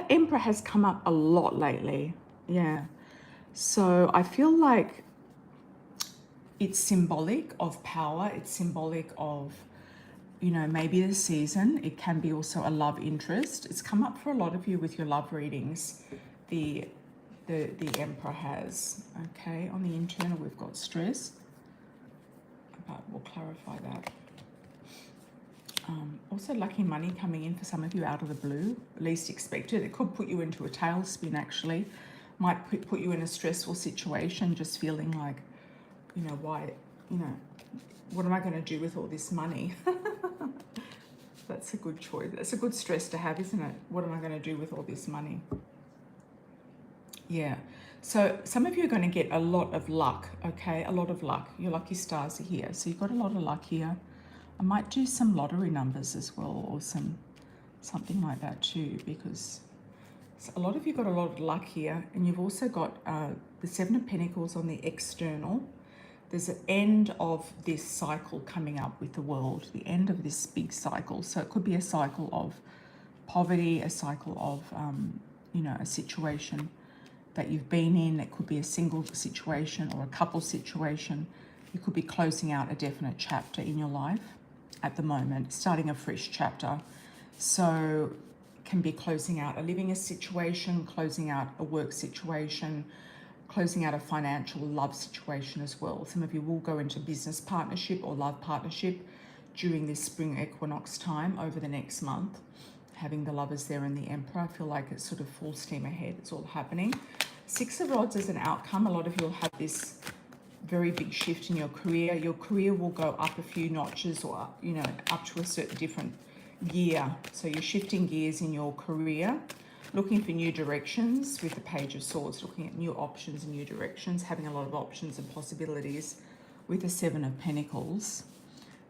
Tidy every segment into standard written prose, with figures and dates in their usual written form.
Emperor has come up a lot lately. Yeah. So I feel like it's symbolic of power. It's symbolic of, you know, maybe the season. It can be also a love interest. It's come up for a lot of you with your love readings. The Emperor has. Okay. On the internal, we've got stress. But we'll clarify that. Also lucky money coming in for some of you out of the blue, least expected. It could put you into a tailspin actually. Might put you in a stressful situation, just feeling like, you know, why, you know, what am I going to do with all this money? That's a good choice. That's a good stress to have, isn't it? What am I going to do with all this money? Yeah. So some of you are going to get a lot of luck, okay? A lot of luck. Your lucky stars are here. So you've got a lot of luck here. I might do some lottery numbers as well, or something like that too, because a lot of you got a lot of luck here. And you've also got the Seven of Pentacles on the external. There's an end of this cycle coming up with the world, the end of this big cycle. So it could be a cycle of poverty, a cycle of, you know, a situation that you've been in. It could be a single situation or a couple situation. You could be closing out a definite chapter in your life at the moment, starting a fresh chapter. So can be closing out a living situation, closing out a work situation, closing out a financial love situation as well. Some of you will go into business partnership or love partnership during this spring equinox time over the next month. Having the Lovers there and the Emperor, I feel like it's sort of full steam ahead. It's all happening. Six of Rods as an outcome. A lot of you will have this very big shift in your career. Your career will go up a few notches, or, you know, up to a certain different gear. So you're shifting gears in your career, looking for new directions with the Page of Swords, looking at new options and new directions, having a lot of options and possibilities with the Seven of Pentacles.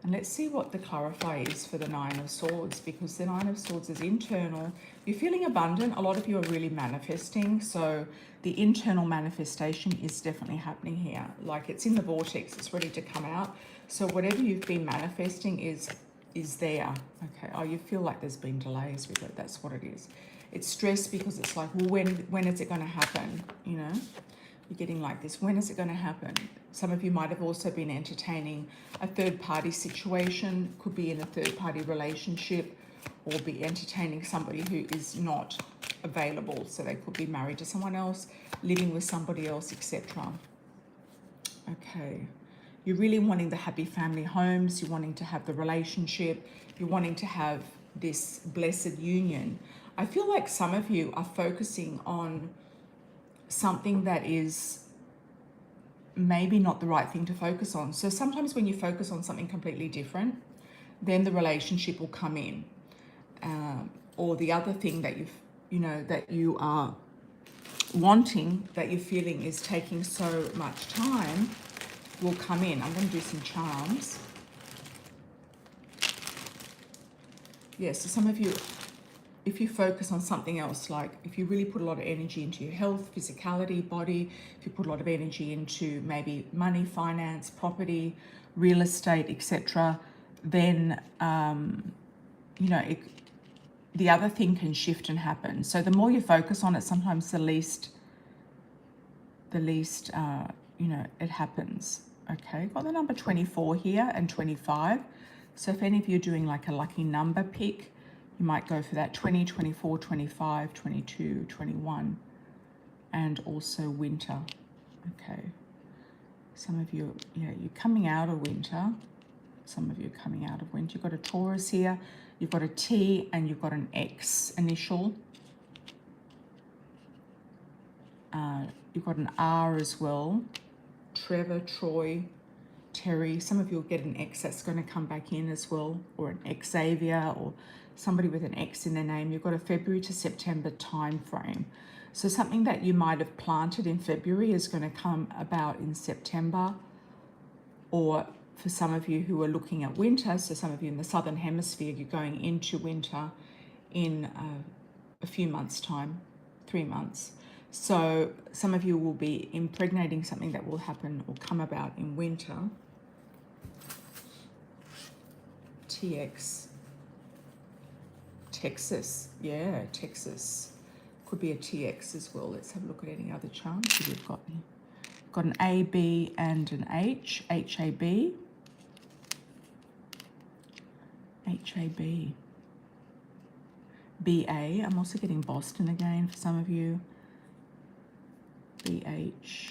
And let's see what the clarify is for the Nine of Swords, because the Nine of Swords is internal. You're feeling abundant. A lot of you are really manifesting. So the internal manifestation is definitely happening here. Like it's in the vortex. It's ready to come out. So whatever you've been manifesting is there. Okay. Oh, you feel like there's been delays with it. That's what it is. It's stress because it's like, well, when is it going to happen? You know? You're getting like this. When is it going to happen? Some of you might have also been entertaining a third-party situation, could be in a third-party relationship, or be entertaining somebody who is not available. So they could be married to someone else, living with somebody else, etc. Okay. You're really wanting the happy family homes. You're wanting to have the relationship. You're wanting to have this blessed union. I feel like some of you are focusing on something that is maybe not the right thing to focus on. So sometimes when you focus on something completely different, then the relationship will come in. Or the other thing that that you are wanting, that you're feeling is taking so much time, will come in. I'm going to do some charms. Yeah, so some of you, if you focus on something else, like if you really put a lot of energy into your health, physicality, body, if you put a lot of energy into maybe money, finance, property, real estate, etc., then, the other thing can shift and happen. So the more you focus on it, sometimes the least, it happens. Okay, got the number 24 here and 25. So if any of you are doing like a lucky number pick, you might go for that 20, 24, 25, 22, 21, and also winter. Okay. Some of you, you're coming out of winter. Some of you are coming out of winter. You've got a Taurus here. You've got a T and you've got an X initial. You've got an R as well. Trevor, Troy, Terry. Some of you will get an X that's going to come back in as well, or an Xavier, or somebody with an X in their name. You've got a February to September time frame. So something that you might have planted in February is going to come about in September. Or for some of you who are looking at winter, so some of you in the Southern Hemisphere, you're going into winter in a few months' time, 3 months. So some of you will be impregnating something that will happen or come about in winter. TX. Texas. Yeah, Texas. Could be a TX as well. Let's have a look at any other charms that we've got. Got an A, B, and an H. HAB. HAB. BA. I'm also getting Boston again for some of you. BH.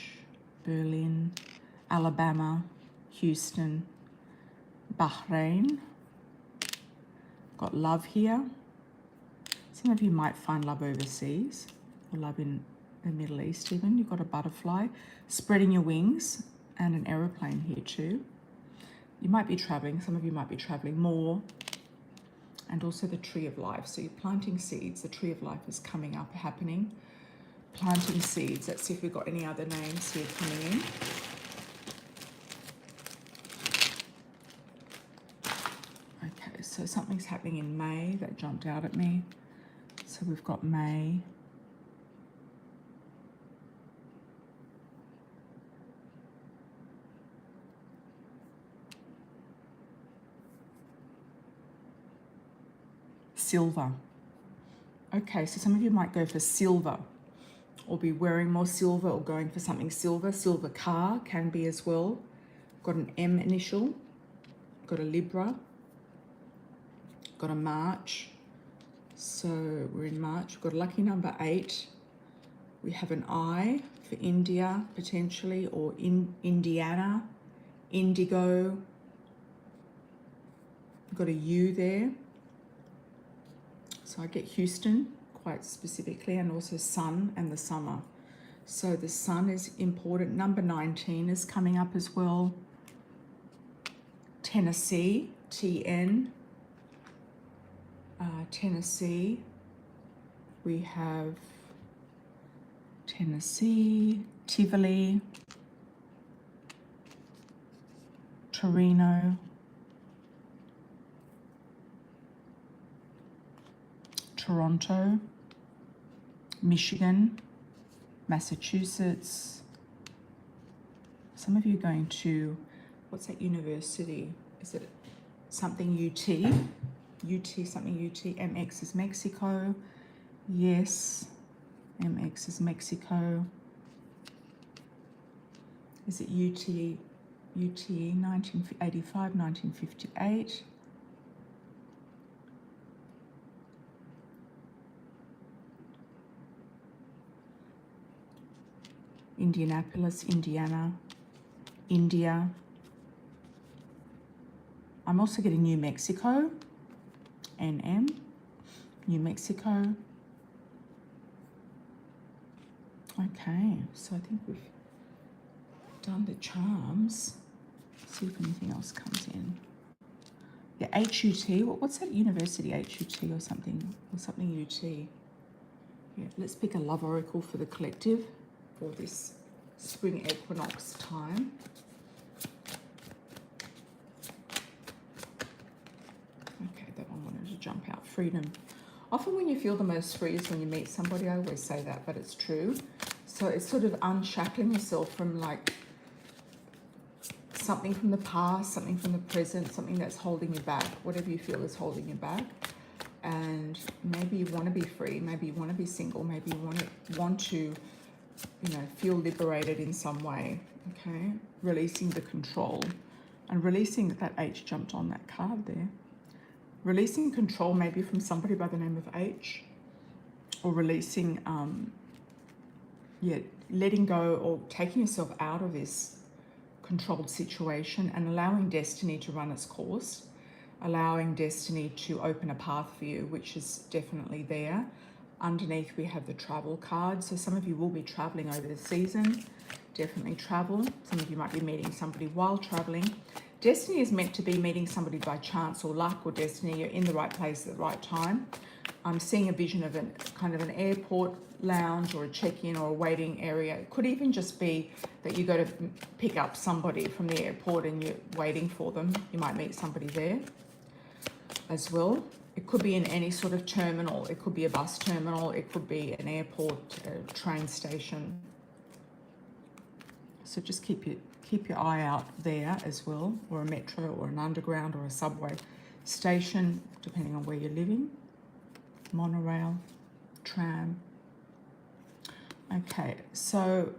Berlin. Alabama. Houston. Bahrain. Got love here. Some of you might find love overseas or love in the Middle East even. You've got a butterfly spreading your wings and an aeroplane here too. You might be traveling. Some of you might be traveling more. And also the tree of life. So you're planting seeds. The tree of life is coming up, happening. Planting seeds. Let's see if we've got any other names here coming in. Okay, so something's happening in May. That jumped out at me. So we've got May. Silver. Okay, so some of you might go for silver or be wearing more silver or going for something silver. Silver car can be as well. Got an M initial. Got a Libra. Got a March. So we're in March. We've got a lucky number 8. We have an I for India potentially, or in Indiana. Indigo. We've got a U there. So I get Houston quite specifically, and also sun and the summer. So the sun is important. Number 19 is coming up as well. Tennessee, TN. Tennessee. We have Tennessee, Tivoli, Torino, Toronto, Michigan, Massachusetts. Some of you are going to, what's that university? Is it something UT? UT, something UT. MX is Mexico. Yes, MX is Mexico. Is it UT? UTE 1985, 1958. Indianapolis, Indiana, India. I'm also getting New Mexico, NM, New Mexico. Okay, so I think we've done the charms. Let's see if anything else comes in. Yeah, HUT, what's that university, HUT or something UT? Yeah, let's pick a love oracle for the collective for this spring equinox time. Okay, that one wanted to jump out. Freedom. Often when you feel the most free is when you meet somebody. I always say that, but it's true. So it's sort of unshackling yourself from like something from the past, something from the present, something that's holding you back, whatever you feel is holding you back. And maybe you want to be free, maybe you want to be single, maybe you want to, you know, feel liberated in some way, okay? Releasing the control and releasing that H jumped on that card there. Releasing control maybe from somebody by the name of H, or releasing, letting go or taking yourself out of this controlled situation and allowing destiny to run its course, allowing destiny to open a path for you, which is definitely there. Underneath we have the travel card, so some of you will be traveling over the season. Definitely travel. Some of you might be meeting somebody while traveling. Destiny is meant to be meeting somebody by chance or luck or destiny. You're in the right place at the right time. I'm seeing a vision of kind of an airport lounge or a check-in or a waiting area. It could even just be that you go to pick up somebody from the airport and you're waiting for them. You might meet somebody there as well. It could be in any sort of terminal. It could be a bus terminal. It could be an airport, a train station. So just keep your eye out there as well, or a metro or an underground or a subway station, depending on where you're living. Monorail, tram. Okay, so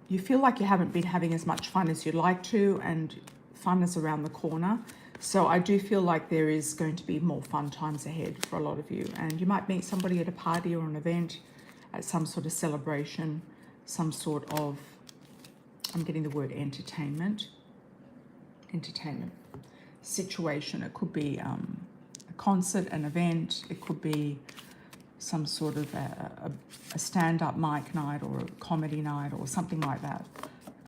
you feel like you haven't been having as much fun as you'd like to, and fun is around the corner. So I do feel like there is going to be more fun times ahead for a lot of you. And you might meet somebody at a party or an event, at some sort of celebration, some sort of, I'm getting the word entertainment situation. It could be a concert, an event. It could be some sort of a stand-up mic night or a comedy night or something like that.